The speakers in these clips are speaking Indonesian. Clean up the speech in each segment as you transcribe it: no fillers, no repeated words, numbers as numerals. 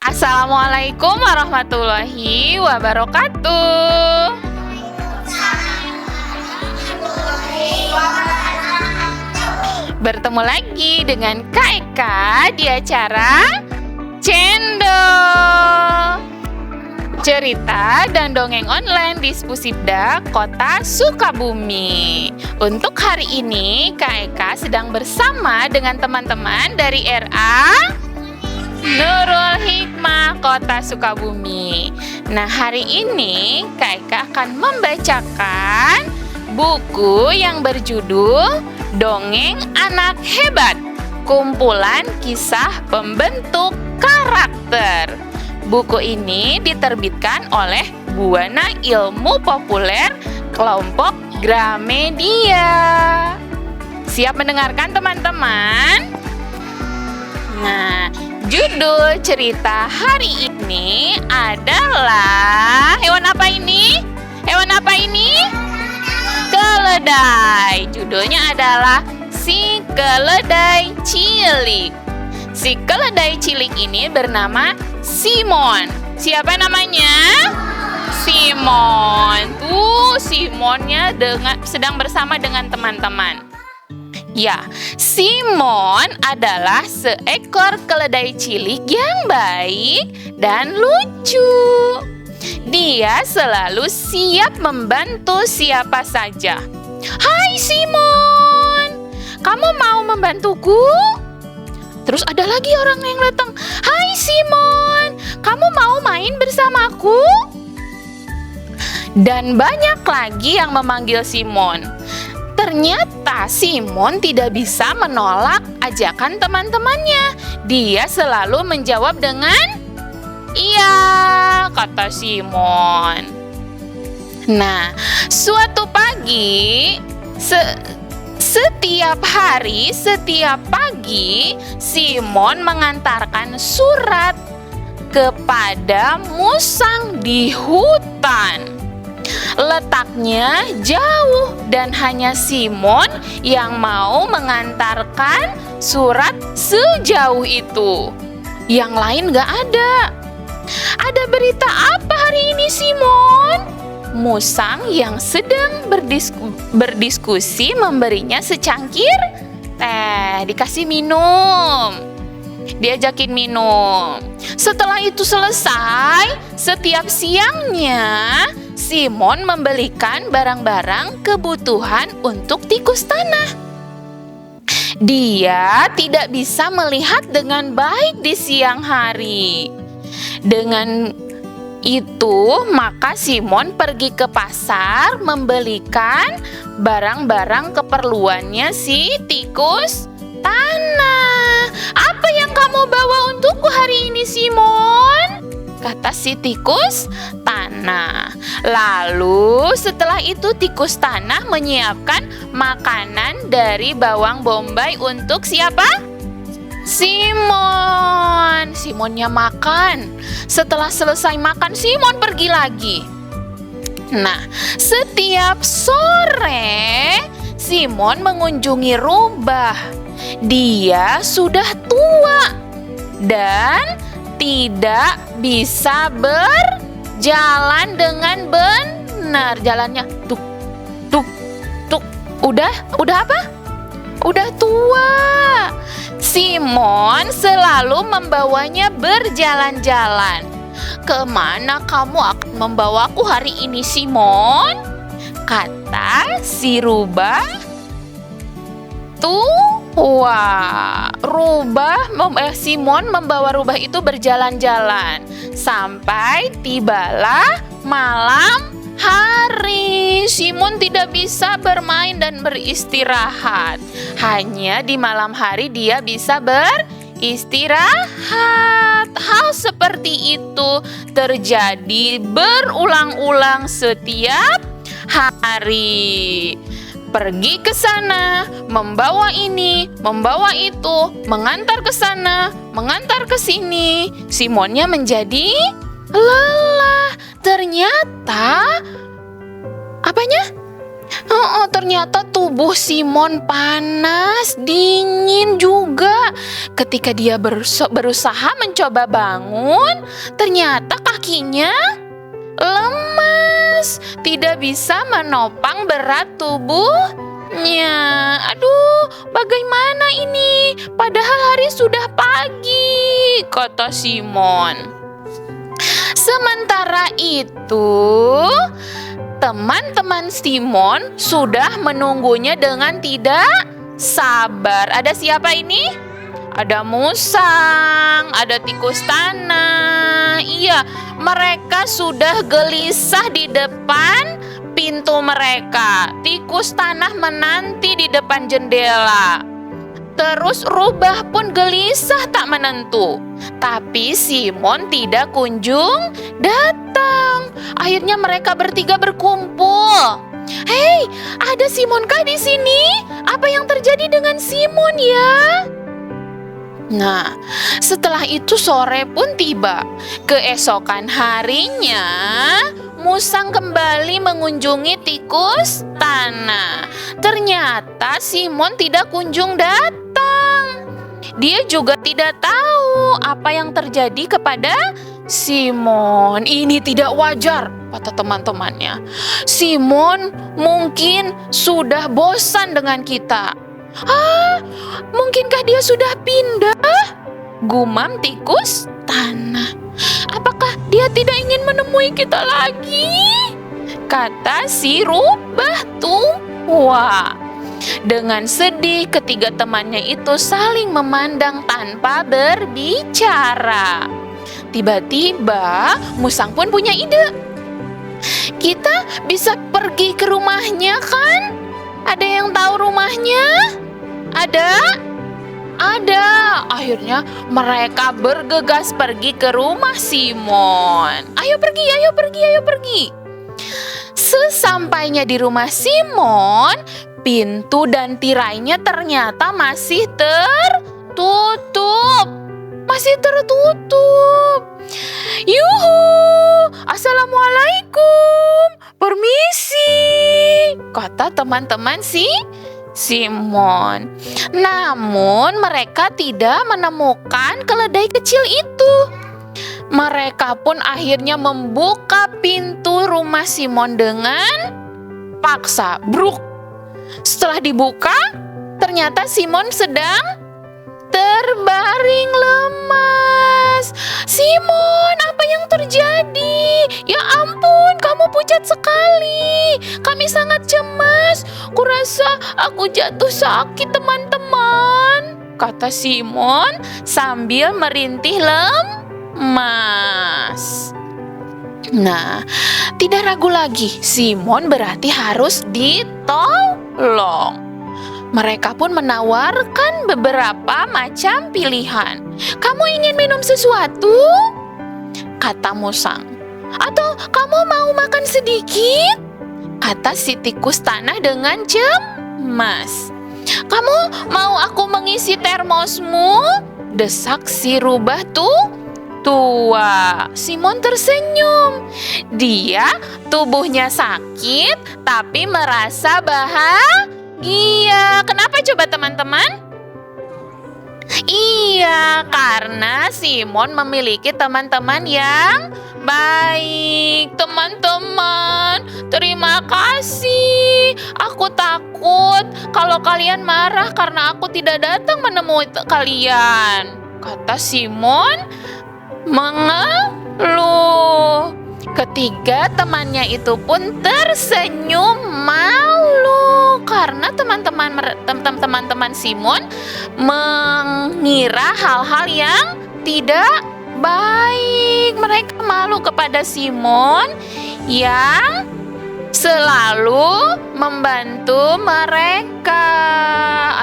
Assalamualaikum warahmatullahi wabarakatuh. Bertemu lagi dengan Kak Eka di acara Cendol, cerita dan dongeng online di Pusibda Kota Sukabumi. Untuk hari ini Kak Eka sedang bersama dengan teman-teman dari RA Nurul Hikmah Kota Sukabumi. Nah, hari ini Kak Eka akan membacakan buku yang berjudul Dongeng Anak Hebat, kumpulan kisah pembentuk karakter. Buku ini diterbitkan oleh Buana Ilmu Populer kelompok Gramedia. Siap mendengarkan teman-teman? Nah, judul cerita hari ini adalah hewan apa ini? Hewan apa ini? Keledai. Judulnya adalah Si Keledai Cilik. Si keledai cilik ini bernama Simon. Siapa namanya? Simon. Tuh, Simonnya sedang bersama dengan teman-teman. Ya, Simon adalah seekor keledai cilik yang baik dan lucu. Dia selalu siap membantu siapa saja. Hai Simon, kamu mau membantuku? Terus ada lagi orang yang datang. Hai Simon, kamu mau main bersamaku? Dan banyak lagi yang memanggil Simon. Ternyata Simon tidak bisa menolak ajakan teman-temannya. Dia selalu menjawab dengan iya, kata Simon. Nah, suatu pagi, setiap pagi, Simon mengantarkan surat kepada musang di hutan. Letaknya jauh dan hanya Simon yang mau mengantarkan surat sejauh itu. Yang lain gak ada. Ada berita apa hari ini, Simon? Musang yang sedang berdiskusi memberinya secangkir teh, dikasih minum. Diajakin minum. Setelah itu selesai, setiap siangnya Simon membelikan barang-barang kebutuhan untuk tikus tanah. Dia tidak bisa melihat dengan baik di siang hari. Dengan itu, maka Simon pergi ke pasar membelikan barang-barang keperluannya si tikus tanah. Apa yang kamu bawa untukku hari ini, Simon? Kata si tikus tanah. Lalu setelah itu tikus tanah menyiapkan makanan dari bawang bombay untuk siapa? Simon. Simonnya makan. Setelah selesai makan, Simon pergi lagi. Nah, setiap sore Simon mengunjungi rubah. Dia sudah tua dan tidak bisa berjalan dengan benar. Jalannya tuk tuk tuk. Udah apa? Udah tua. Simon selalu membawanya berjalan-jalan. Kemana kamu akan membawaku hari ini, Simon? Kata si rubah tua. Simon membawa rubah itu berjalan-jalan sampai tibalah malam hari. Simon tidak bisa bermain dan beristirahat. Hanya di malam hari dia bisa beristirahat. Hal seperti itu terjadi berulang-ulang setiap hari. Pergi ke sana, membawa ini, membawa itu, mengantar ke sana, mengantar ke sini. Simonnya menjadi lelah. Ternyata apanya? Ternyata tubuh Simon panas, dingin juga Ketika dia berusaha mencoba bangun, ternyata kakinya lemas, tidak bisa menopang berat tubuhnya. Aduh, bagaimana ini? Padahal hari sudah pagi, kata Simon. Sementara itu, teman-teman Simon sudah menunggunya dengan tidak sabar. Ada siapa ini? Ada musang, ada tikus tanah. Iya, mereka sudah gelisah di depan pintu mereka. Tikus tanah menanti di depan jendela. Terus rubah pun gelisah tak menentu. Tapi Simon tidak kunjung datang. Akhirnya mereka bertiga berkumpul. Hei, ada Simonkah di sini? Apa yang terjadi dengan Simon ya? Nah, setelah itu sore pun tiba. Keesokan harinya, musang kembali mengunjungi tikus tanah. Ternyata Simon tidak kunjung datang. Dia juga tidak tahu apa yang terjadi kepada Simon. Ini tidak wajar, kata teman-temannya. Simon mungkin sudah bosan dengan kita. Mungkinkah dia sudah pindah? Gumam tikus tanah. Apakah dia tidak ingin menemui kita lagi? Kata si rubah tua. Dengan sedih, ketiga temannya itu saling memandang tanpa berbicara. Tiba-tiba, musang pun punya ide. Kita bisa pergi ke rumahnya kan? Ada yang tahu rumahnya? Ada? Ada. Akhirnya mereka bergegas pergi ke rumah Simon. Ayo pergi, ayo pergi, ayo pergi. Sesampainya di rumah Simon, pintu dan tirainya ternyata masih tertutup. Masih tertutup. Yuhu, assalamualaikum, permisi, kata teman-teman Simon. Namun mereka tidak menemukan keledai kecil itu. Mereka pun akhirnya membuka pintu rumah Simon dengan paksa. Bruk. Setelah dibuka, ternyata Simon sedang terbaring lemas. Simon, apa yang terjadi? Ya ampun, kamu pucat sekali. Kami sangat cemas. Kurasa aku jatuh sakit, teman-teman, kata Simon sambil merintih lemas. Nah, tidak ragu lagi, Simon berarti harus ditolong. Mereka pun menawarkan beberapa macam pilihan. Kamu ingin minum sesuatu? Kata musang. Atau kamu mau makan sedikit? Kata si tikus tanah dengan cemas. Kamu mau aku mengisi termosmu? Desak si rubah tua. Simon tersenyum. Dia tubuhnya sakit tapi merasa bahagia. Kenapa coba teman-teman? Iya, karena Simon memiliki teman-teman yang baik. Teman-teman, terima kasih. Aku takut kalau kalian marah karena aku tidak datang menemui kalian, kata Simon mengeluh. Ketiga temannya itu pun tersenyum malu karena teman-teman Simon mengira hal-hal yang tidak baik. Mereka malu kepada Simon yang selalu membantu mereka.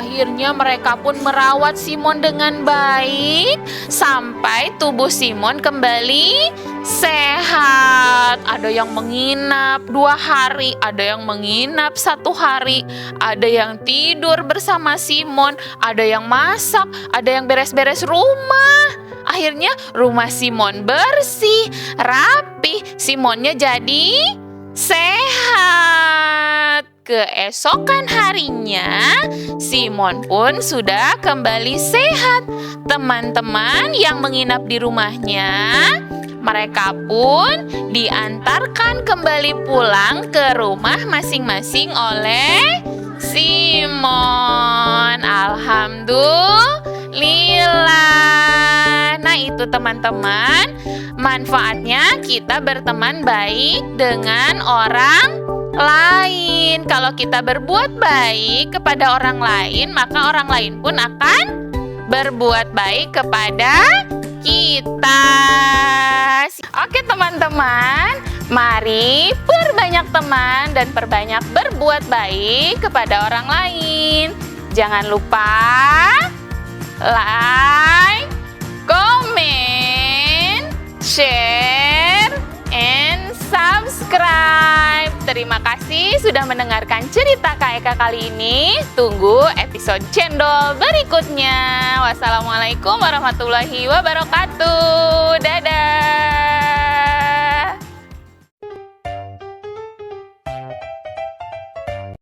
Akhirnya mereka pun merawat Simon dengan baik sampai tubuh Simon kembali sehat. Ada yang menginap 2 hari, ada yang menginap 1 hari, ada yang tidur bersama Simon, ada yang masak, ada yang beres-beres rumah. Akhirnya rumah Simon bersih, rapi, Simonnya jadi sehat. keesokan harinya, Simon pun sudah kembali sehat. Teman-teman yang menginap di rumahnya, mereka pun diantarkan kembali pulang ke rumah masing-masing oleh Simon. Alhamdulillah. Nah, itu teman-teman, manfaatnya kita berteman baik dengan orang lain. Kalau kita berbuat baik kepada orang lain, maka orang lain pun akan berbuat baik kepada kita. Oke teman-teman, mari perbanyak teman dan perbanyak berbuat baik kepada orang lain. Jangan lupa like, comment, share, and subscribe. Terima kasih sudah mendengarkan cerita Kak Eka kali ini. Tunggu episode cendol berikutnya. Wassalamualaikum warahmatullahi wabarakatuh. Dadah.